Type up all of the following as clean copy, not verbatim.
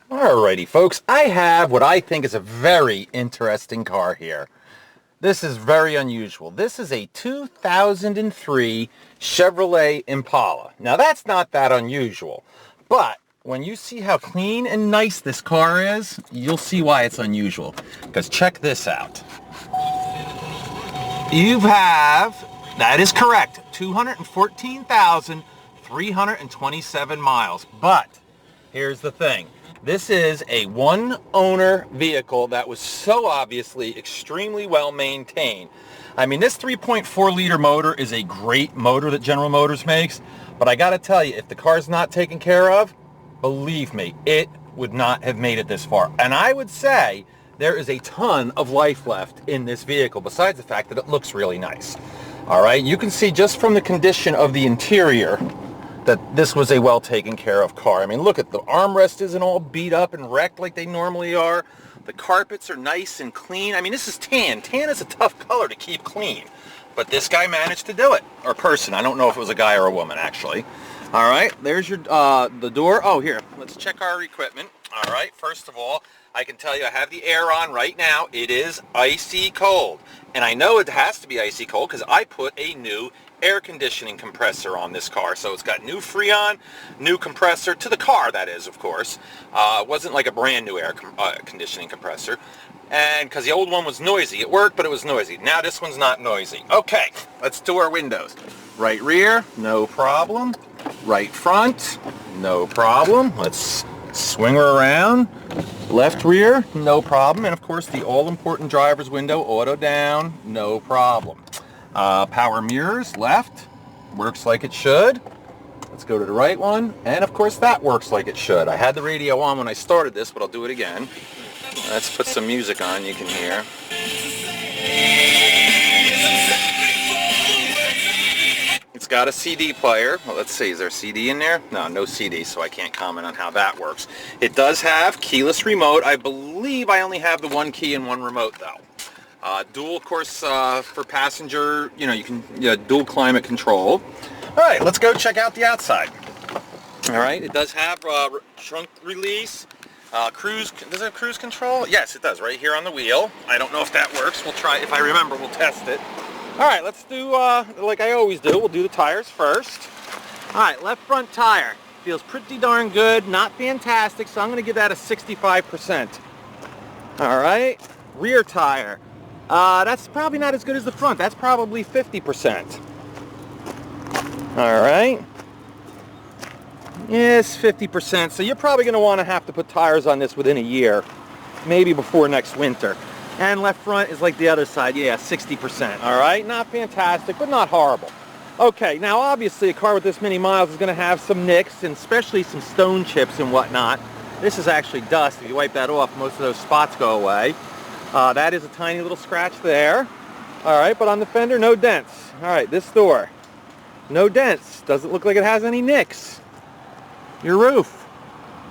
Alrighty, folks, I have what I think is a very interesting car here. This is very unusual. This is a 2003 Chevrolet Impala. Now, that's not that unusual, but when you see how clean and nice this car is, you'll see why it's unusual. Because check this out. That is correct, 214,327 miles. But here's the thing. This is a one-owner vehicle that was so obviously extremely well maintained. I mean, this 3.4 liter motor is a great motor that General Motors makes, but I gotta tell you, if the car's not taken care of, believe me, it would not have made it this far. And I would say there is a ton of life left in this vehicle, besides the fact that it looks really nice. All right, you can see just from the condition of the interior that this was a well taken care of car. I mean, look at the armrest isn't all beat up and wrecked like they normally are. The carpets are nice and clean. I mean, this is tan. Tan is a tough color to keep clean, but this guy managed to do it. Or person. I don't know if it was a guy or a woman, actually. All right, there's your the door. Oh, here, let's check our equipment. All right, first of all, I can tell you I have the air on right now. It is icy cold. And I know it has to be icy cold because I put a new air conditioning compressor on this car. So it's got new Freon, new compressor to the car, that is, of course. It wasn't like a brand new air conditioning compressor. And because the old one was noisy. It worked, but it was noisy. Now this one's not noisy. Okay, let's do our windows. Right rear, no problem. Right front, no problem. Let's swing her around. Left rear, no problem. And of course the all-important driver's window, auto down, no problem. Power mirrors, left, works like it should. Let's go to the right one. And of course that works like it should. I had the radio on when I started this, but I'll do it again. Let's put some music on you can hear. It's got a CD player. Well, let's see, is there a CD in there? No CD, so I can't comment on how that works. It does have keyless remote. I believe I only have the one key and one remote, though. Dual, of course, for passenger, you can dual climate control. All right, let's go check out the outside. All right, it does have trunk release, cruise. Does it have cruise control? Yes, it does, right here on the wheel. I don't know if that works. We'll try. If I remember, we'll test it. All right, let's do, like I always do, we'll do the tires first. All right, left front tire. Feels pretty darn good, not fantastic, so I'm gonna give that a 65%. All right, rear tire. That's probably not as good as the front. That's probably 50%. All right. Yes, 50%, so you're probably gonna wanna have to put tires on this within a year, maybe before next winter. And left front is like the other side, yeah, 60%, all right? Not fantastic, but not horrible. Okay, now obviously a car with this many miles is gonna have some nicks, and especially some stone chips and whatnot. This is actually dust. If you wipe that off, most of those spots go away. That is a tiny little scratch there. All right, but on the fender, no dents. All right, this door, no dents. Doesn't look like it has any nicks. Your roof.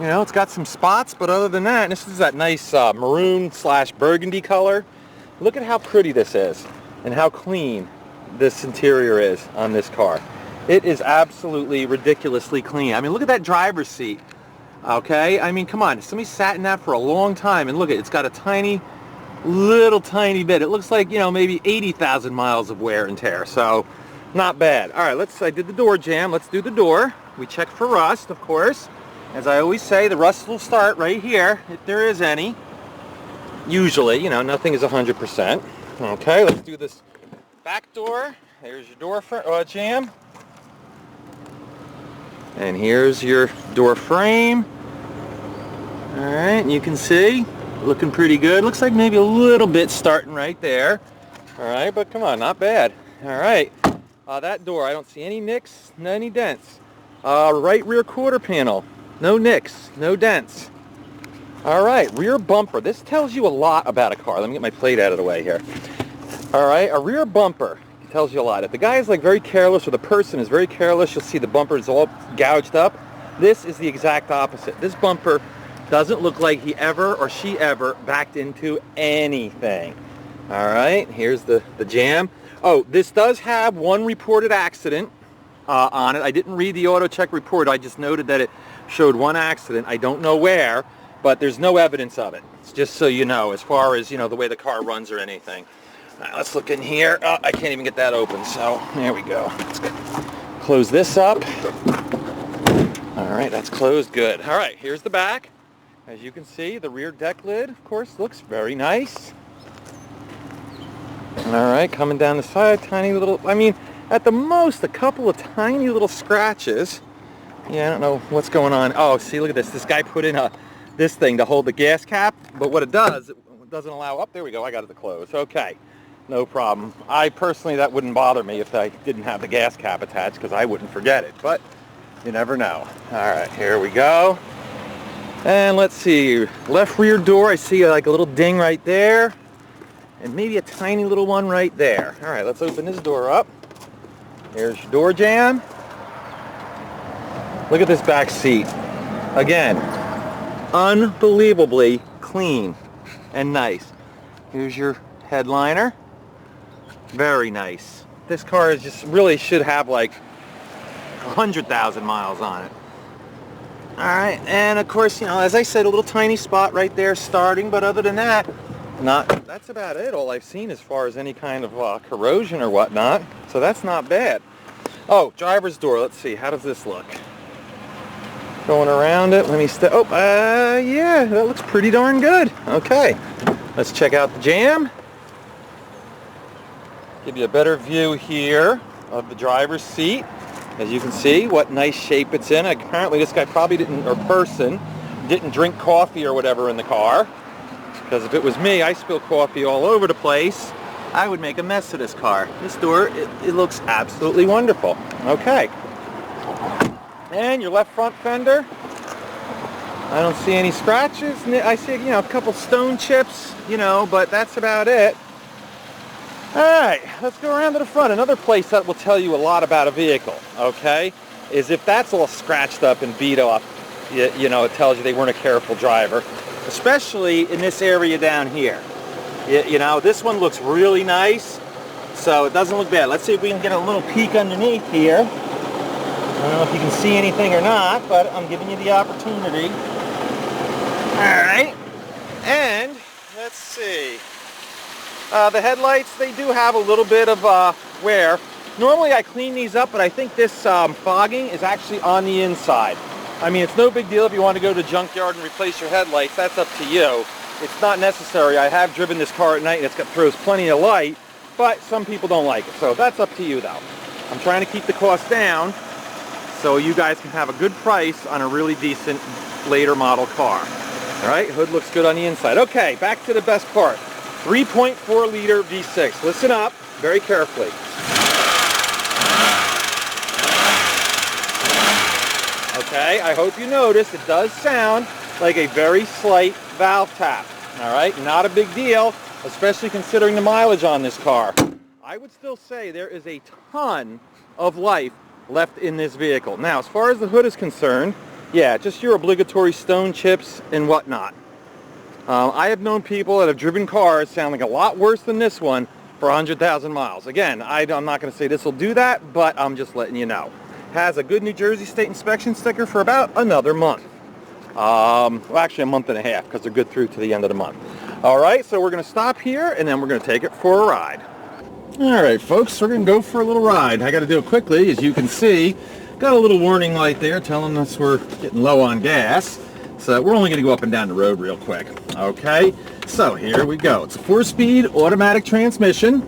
It's got some spots, but other than that, this is that nice maroon/burgundy color. Look at how pretty this is and how clean this interior is on this car. It is absolutely ridiculously clean. I mean, look at that driver's seat, okay? I mean, come on. Somebody sat in that for a long time, and look at it. It's got a tiny bit. It looks like, maybe 80,000 miles of wear and tear, so not bad. All right, I did the door jam. Let's do the door. We check for rust, of course. As I always say, the rust will start right here, if there is any. Usually, nothing is 100%. Okay, let's do this back door. There's your door jamb. And here's your door frame. All right, and you can see, looking pretty good. Looks like maybe a little bit starting right there. All right, but come on, not bad. All right, that door, I don't see any nicks, any dents. Right rear quarter panel. No nicks, no dents. All right, rear bumper. This tells you a lot about a car. Let me get my plate out of the way here. All right, a rear bumper tells you a lot. If the guy is very careless, or the person is very careless, you'll see the bumper is all gouged up. This is the exact opposite. This bumper doesn't look like he ever or she ever backed into anything. All right, here's the Jamb. Oh, this does have one reported accident on it. I didn't read the auto check report. I just noted that it showed one accident. I don't know where. but there's no evidence of it. It's just so you know, as far as, you know, the way the car runs or anything. All right, let's look in here. Oh, I can't even get that open, so there we go. Let's close this up. All right, that's closed. Good. All right, here's the back. As you can see, the rear deck lid, of course, looks very nice. All right, coming down the side, tiny little, I mean, at the most, a couple of tiny little scratches. Yeah, I don't know what's going on. Oh, see, look at this. This guy put in this thing to hold the gas cap, but what it doesn't allow, oh, there we go, I got it to close. Okay, no problem. I personally, that wouldn't bother me if I didn't have the gas cap attached, because I wouldn't forget it, but you never know. All right, here we go. And let's see, left rear door, I see like a little ding right there, and maybe a tiny little one right there. All right, let's open this door up. Here's your door jamb. Look at this back seat. Again, unbelievably clean and nice. Here's your headliner. Very nice. This car is just really should have like 100,000 miles on it. All right, and of course, you know, as I said, a little tiny spot right there starting, but other than that, that's about it. All I've seen as far as any kind of corrosion or whatnot, so that's not bad. Oh, driver's door. Let's see. How does this look? Going around it. Let me yeah, that looks pretty darn good. Okay, let's check out the Jamb. Give you a better view here of the driver's seat. As you can see, what nice shape it's in. Apparently, this guy probably didn't drink coffee or whatever in the car. Because if it was me, I spill coffee all over the place. I would make a mess of this car. This door, it looks absolutely wonderful. Okay. And your left front fender. I don't see any scratches. I see, you know, a couple stone chips, you know, but that's about it. All right, let's go around to the front. Another place that will tell you a lot about a vehicle, okay, is if that's all scratched up and beat up, you know, it tells you they weren't a careful driver, especially in this area down here. You know, this one looks really nice, so it doesn't look bad. Let's see if we can get a little peek underneath here. I don't know if you can see anything or not, but I'm giving you the opportunity. All right, and let's see. The headlights, they do have a little bit of wear. Normally I clean these up, but I think this fogging is actually on the inside. I mean, it's no big deal if you want to go to the junkyard and replace your headlights. That's up to you. It's not necessary. I have driven this car at night and throws plenty of light, but some people don't like it. So that's up to you, though. I'm trying to keep the cost down so you guys can have a good price on a really decent later model car. All right, hood looks good on the inside. Okay, back to the best part. 3.4 liter V6. Listen up very carefully. Okay, I hope you notice it does sound like a very slight valve tap. All right, not a big deal, especially considering the mileage on this car. I would still say there is a ton of life left in this vehicle. Now, as far as the hood is concerned, yeah, just your obligatory stone chips and whatnot. I have known people that have driven cars sounding a lot worse than this one for 100,000 miles. Again, I'm not going to say this will do that, but I'm just letting you know. Has a good New Jersey State inspection sticker for about another month. Well, actually a month and a half, because they're good through to the end of the month. All right, so we're going to stop here, and then we're going to take it for a ride. All right, folks, we're going to go for a little ride. I got to do it quickly. As you can see, got a little warning light there telling us we're getting low on gas. So we're only going to go up and down the road real quick. Okay, so here we go. It's a 4-speed automatic transmission.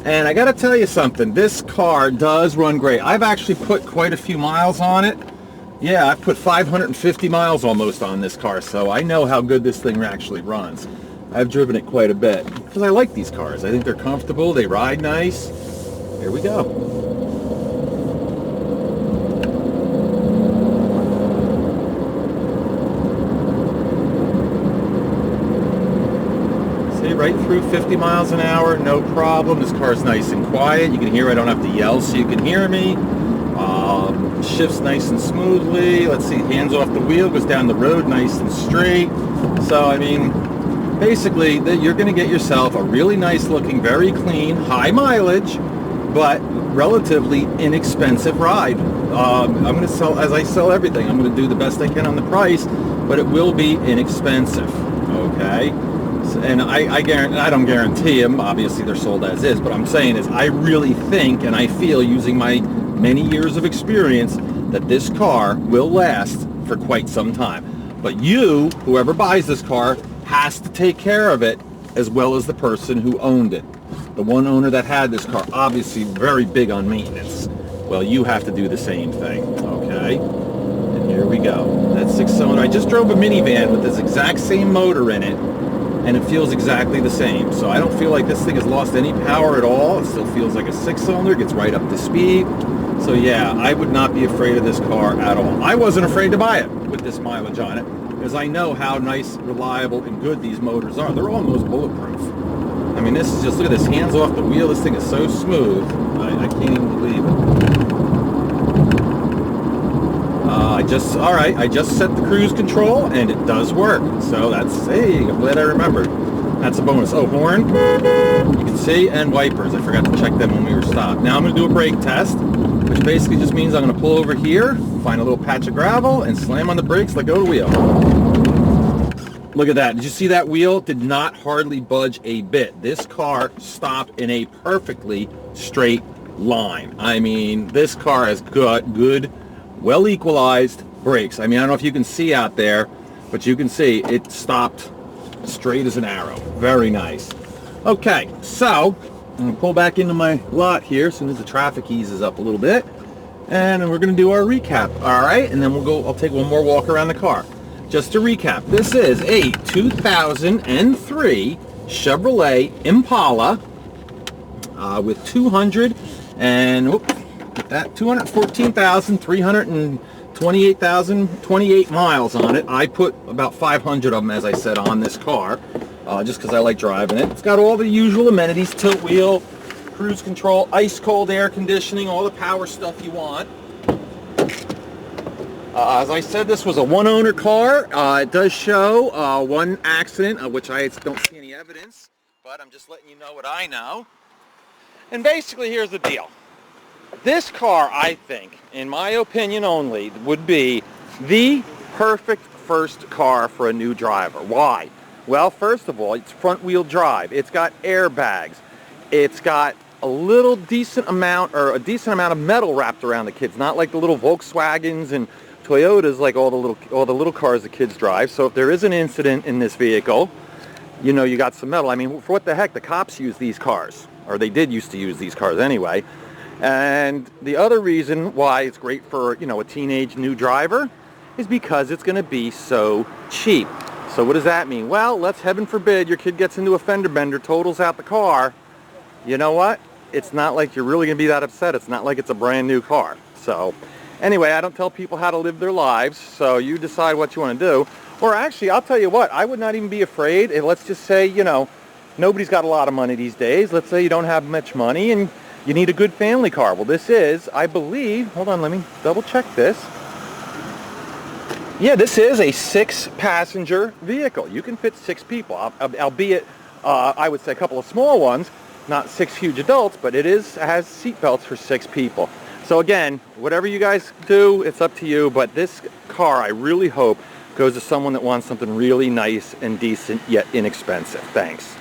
And I got to tell you something. This car does run great. I've actually put quite a few miles on it. Yeah, I've put 550 miles almost on this car, so I know how good this thing actually runs. I've driven it quite a bit because I like these cars. I think they're comfortable. They ride nice. Here we go. Right through 50 miles an hour, no problem. This car is nice and quiet. You can hear I don't have to yell so you can hear me. Shifts nice and smoothly. Let's see, hands off the wheel, goes down the road nice and straight. So, I mean, basically, you're going to get yourself a really nice looking, very clean, high mileage, but relatively inexpensive ride. I'm going to sell, as I sell everything, I'm going to do the best I can on the price, but it will be inexpensive, okay? And I guarantee, I don't guarantee them, obviously they're sold as is, but I'm saying is I really think and I feel, using my many years of experience, that this car will last for quite some time. But you, whoever buys this car, has to take care of it, as well as the person who owned it. The one owner that had this car, obviously very big on maintenance. Well, you have to do the same thing, okay? And here we go. That 6-cylinder. I just drove a minivan with this exact same motor in it, and it feels exactly the same. So I don't feel like this thing has lost any power at all. It still feels like a 6-cylinder, gets right up to speed. So yeah, I would not be afraid of this car at all. I wasn't afraid to buy it with this mileage on it, because I know how nice, reliable, and good these motors are. They're almost bulletproof. I mean, this is just, look at this, hands off the wheel. This thing is so smooth. I can't even believe it. I just set the cruise control, and it does work. So that's, hey, I'm glad I remembered. That's a bonus. Oh, horn, you can see, and wipers. I forgot to check them when we were stopped. Now I'm going to do a brake test, which basically just means I'm going to pull over here, find a little patch of gravel, and slam on the brakes, let go of the wheel. Look at that. Did you see that wheel? Did not hardly budge a bit. This car stopped in a perfectly straight line. I mean, this car has good, well equalized brakes. I mean, I don't know if you can see out there, but you can see it stopped straight as an arrow. Very nice. Okay, so I'm going to pull back into my lot here as soon as the traffic eases up a little bit, and then we're going to do our recap. All right, and then I'll take one more walk around the car. Just to recap, this is a 2003 Chevrolet Impala with 214,328 miles on it. I put about 500 of them, as I said, on this car, just because I like driving it. It's got all the usual amenities: tilt wheel, cruise control, ice cold air conditioning, all the power stuff you want. As I said, this was a one-owner car. It does show one accident, which I don't see any evidence, but I'm just letting you know what I know. And basically, here's the deal. This car, I think, in my opinion only, would be the perfect first car for a new driver. Why? Well, first of all, it's front-wheel drive. It's got airbags. It's got a decent amount of metal wrapped around the kids, not like the little Volkswagens and Toyotas, like all the little cars the kids drive. So if there is an incident in this vehicle, you know you got some metal. I mean, for what the heck, the cops use these cars, or they did used to use these cars anyway. And the other reason why it's great for, you know, a teenage new driver is because it's going to be so cheap. So what does that mean? Well, let's heaven forbid your kid gets into a fender bender, totals out the car. You know what? It's not like you're really going to be that upset. It's not like it's a brand new car. So anyway, I don't tell people how to live their lives, so you decide what you want to do. Or actually, I'll tell you what, I would not even be afraid. Let's just say, you know, nobody's got a lot of money these days. Let's say you don't have much money and you need a good family car. Well, this is, I believe, hold on, let me double check this. Yeah, this is a 6-passenger vehicle. You can fit 6 people, albeit, I would say a couple of small ones, not 6 huge adults, but it has seat belts for 6 people. So again, whatever you guys do, it's up to you, but this car, I really hope, goes to someone that wants something really nice and decent, yet inexpensive. Thanks.